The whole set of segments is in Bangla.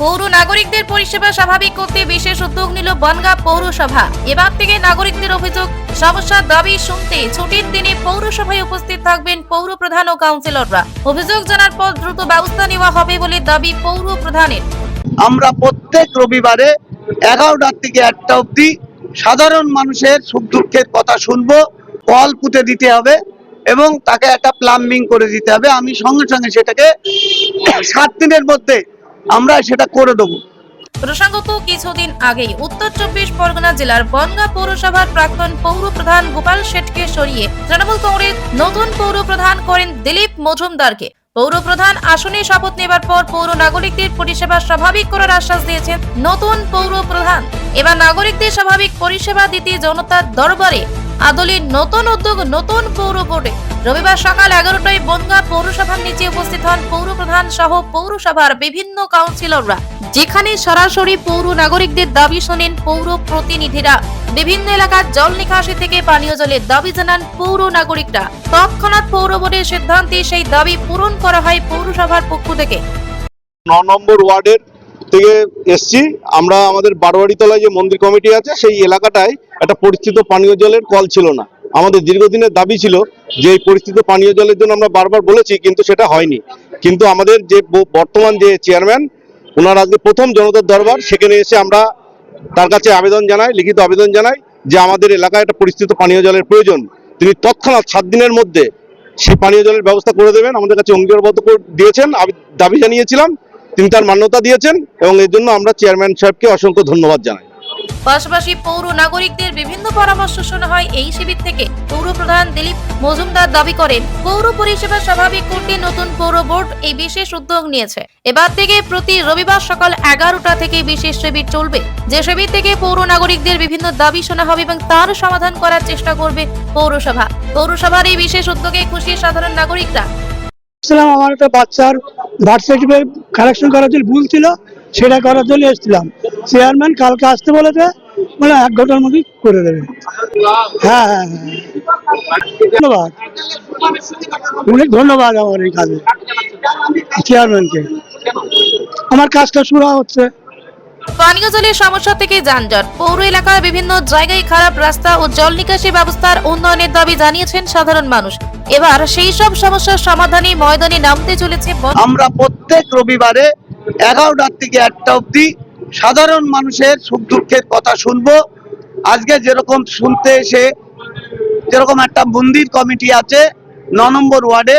পৌর নাগরিকদের পরিষেবা স্বাভাবিক করতে বিশেষ উদ্যোগ নিল বনগাঁ পৌরসভা। এবার থেকে নাগরিকদের অভিযোগ সমস্যার দাবি শুনতে ছুটির দিনে পৌরসভায় উপস্থিত থাকবেন পৌর প্রধান ও কাউন্সিলররা। অভিযোগ জানার পর দ্রুত ব্যবস্থা নেওয়া হবে বলে দাবি পৌর প্রধানের। আমরা প্রত্যেক রবিবারে 11টা থেকে 1টা অবধি সাধারণ মানুষের সুখ দুঃখের কথা শুনবো, কল পুঁতে দিতে হবে এবং তাকে একটা প্লাম্বিং করে দিতে হবে। আমি সঙ্গে সঙ্গে সেটাকে 7 দিনের মধ্যে আমরা সেটা করে দেবো। প্রসঙ্গত কিছুদিন আগেই উত্তর 24 পরগনা জেলার বনগাঁ পৌরসভার প্রাক্তন পৌর প্রধান গোপাল শেঠকে সরিয়ে তৃণমূল কংগ্রেস নতুন পৌর প্রধান করেন দিলীপ মজুমদারকে। পৌর প্রধান আসনে শপথ নেবার পর পৌর নাগরিকদের পরিষেবা স্বাভাবিক করার আশ্বাস দিয়েছেন নতুন পৌর প্রধান। এবার নাগরিকদের স্বাভাবিক পরিষেবা দিতে জনতার দরবারে আদলির নতুন উদ্যোগ নতুন পৌর বোর্ডে। রবিবার সকাল 11টায় বনগাঁ পৌরসভার নিচে উপস্থিত হন পৌর প্রধান সহ পৌরসভার বিভিন্ন কাউন্সিলররা, যেখানে সরাসরি পৌর নাগরিকদের দাবি শোনেন পৌর প্রতিনিধিরা। বিভিন্ন এলাকার জল নিকাশি থেকে পানীয় জলের দাবি জানান পৌর নাগরিকরা। তৎক্ষণাৎ পৌর বোর্ডের সিদ্ধান্তে সেই দাবি পূরণ করা হয় পৌরসভার পক্ষ থেকে। 9 নম্বর ওয়ার্ডের থেকে এসছি আমরা। আমাদের বারোয়ারিতলায় যে মন্দির কমিটি আছে সেই এলাকাটায় একটা পরিস্থিত পানীয় জলের কল ছিল না। আমাদের দীর্ঘদিনের দাবি ছিল যে এই পরিস্থিত পানীয় জলের জন্য আমরা বারবার বলেছি, কিন্তু সেটা হয়নি। কিন্তু আমাদের যে বর্তমান যে চেয়ারম্যান, ওনার আজকে প্রথম জনতার দরবার, সেখানে এসে আমরা তার কাছে আবেদন জানাই, লিখিত আবেদন জানাই যে আমাদের এলাকায় একটা পরিস্থিত পানীয় জলের প্রয়োজন। তিনি তৎক্ষণাৎ 7 দিনের মধ্যে সেই পানীয় জলের ব্যবস্থা করে দেবেন। আমাদের কাছে অঙ্গীকারবদ্ধ করে দিয়েছেন, দাবি জানিয়েছিলাম, তিনি তার মান্যতা দিয়েছেন এবং এর জন্য আমরা চেয়ারম্যান সাহেবকে অসংখ্য ধন্যবাদ জানাই। পাশাপাশি পৌর নাগরিকদের বিভিন্ন পরামর্শ শোনা হয় এই শিবির থেকে। পৌর প্রধান দিলীপ মজুমদার দাবি করেন পৌর পরিষেবা স্বাভাবিক করতে নতুন পৌর বোর্ড এই বিশেষ উদ্যোগ নিয়েছে। এবার থেকে প্রতি রবিবার সকাল 11টা থেকে বিশেষ শিবির চলবে, যে শিবির থেকে পৌর নাগরিকদের বিভিন্ন দাবি শোনা হবে এবং তার সমাধান করার চেষ্টা করবে পৌরসভা। পৌরসভার এই বিশেষ উদ্যোগে খুশি সাধারণ নাগরিকরা। আমার একটা বাচ্চার বার্থ সার্টিফিকেট কালেকশন করার জন্য ভুল ছিল, সেটা করার জন্য এসেছিলাম। চেয়ারম্যান কালকে আসতে বলেছে, মানে 1 ঘন্টার মধ্যে করে দেবে। হ্যাঁ হ্যাঁ হ্যাঁ, ধন্যবাদ, অনেক ধন্যবাদ আমার এই কাজে চেয়ারম্যানকে। আমার কাজটা শুরু হচ্ছে। পানীয় জলের সমস্যা থেকে যানজট, পৌর এলাকার বিভিন্ন জায়গায় খারাপ রাস্তা ও জল নিকাশি ব্যবস্থার উন্নয়নের দাবি জানিয়েছেন সাধারণ মানুষ। এবার সেই সব সমস্যার সমাধানে ময়দানে নামতে চলেছে। আমরা প্রত্যেক রবিবারে 11টা থেকে 1টা অবধি সাধারণ মানুষের সুখ দুঃখের কথা শুনবো। আজকে যেরকম শুনতে এসে যেরকম একটা মন্দির কমিটি আছে 9 নম্বর ওয়ার্ডে,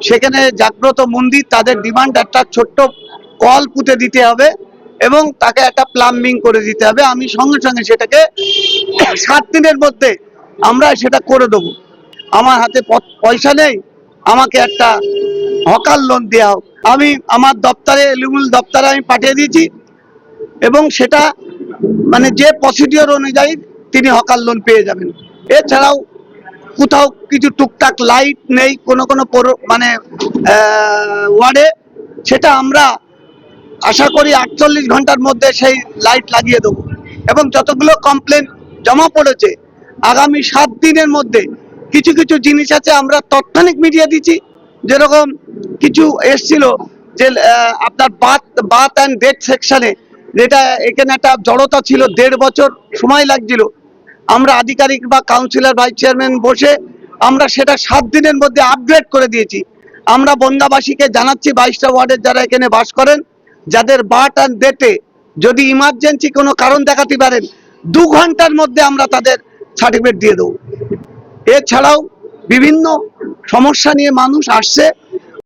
সেখানে জাগ্রত মন্দির, তাদের ডিমান্ড একটা ছোট্ট কল পুঁতে দিতে হবে এবং তাকে একটা প্লাম্বিং করে দিতে হবে। আমি সঙ্গে সঙ্গে সেটাকে 7 দিনের মধ্যে আমরা সেটা করে দেবো। আমার হাতে পয়সা নেই, আমাকে একটা হকার লোন দেওয়া হোক। আমি আমার দপ্তরে, এলিমুল দপ্তরে আমি পাঠিয়ে দিয়েছি এবং সেটা মানে যে প্রসিডিওর অনুযায়ী তিনি হকার লোন পেয়ে যাবেন। এছাড়াও কোথাও কিছু টুকটাক লাইট নেই কোনো মানে ওয়ার্ডে, সেটা আমরা আশা করি 48 ঘন্টার মধ্যে সেই লাইট লাগিয়ে দেবো। এবং যতগুলো কমপ্লেন জমা পড়েছে আগামী 7 দিনের মধ্যে কিছু কিছু জিনিস আছে আমরা তাৎক্ষণিক মিডিয়া দিচ্ছি। যেরকম কিছু এসছিল যে আপনার বাথ অ্যান্ড ডেট সেকশনে, যেটা এখানে একটা জড়তা ছিল, 1.5 বছর সময় লাগছিল। আমরা আধিকারিক বা কাউন্সিলর ভাইস চেয়ারম্যান বসে আমরা সেটা 7 দিনের মধ্যে আপগ্রেড করে দিয়েছি। আমরা বনগাঁবাসীকে জানাচ্ছি, 22টা ওয়ার্ডের যারা এখানে বাস করেন, যাদের বাথ অ্যান্ড ডেটে যদি ইমার্জেন্সি কোনো কারণ দেখাতে পারেন 2 ঘন্টার মধ্যে আমরা তাদের সার্টিফিকেট দিয়ে দেবো। এছাড়াও বিভিন্ন সমস্যা নিয়ে মানুষ আসছে,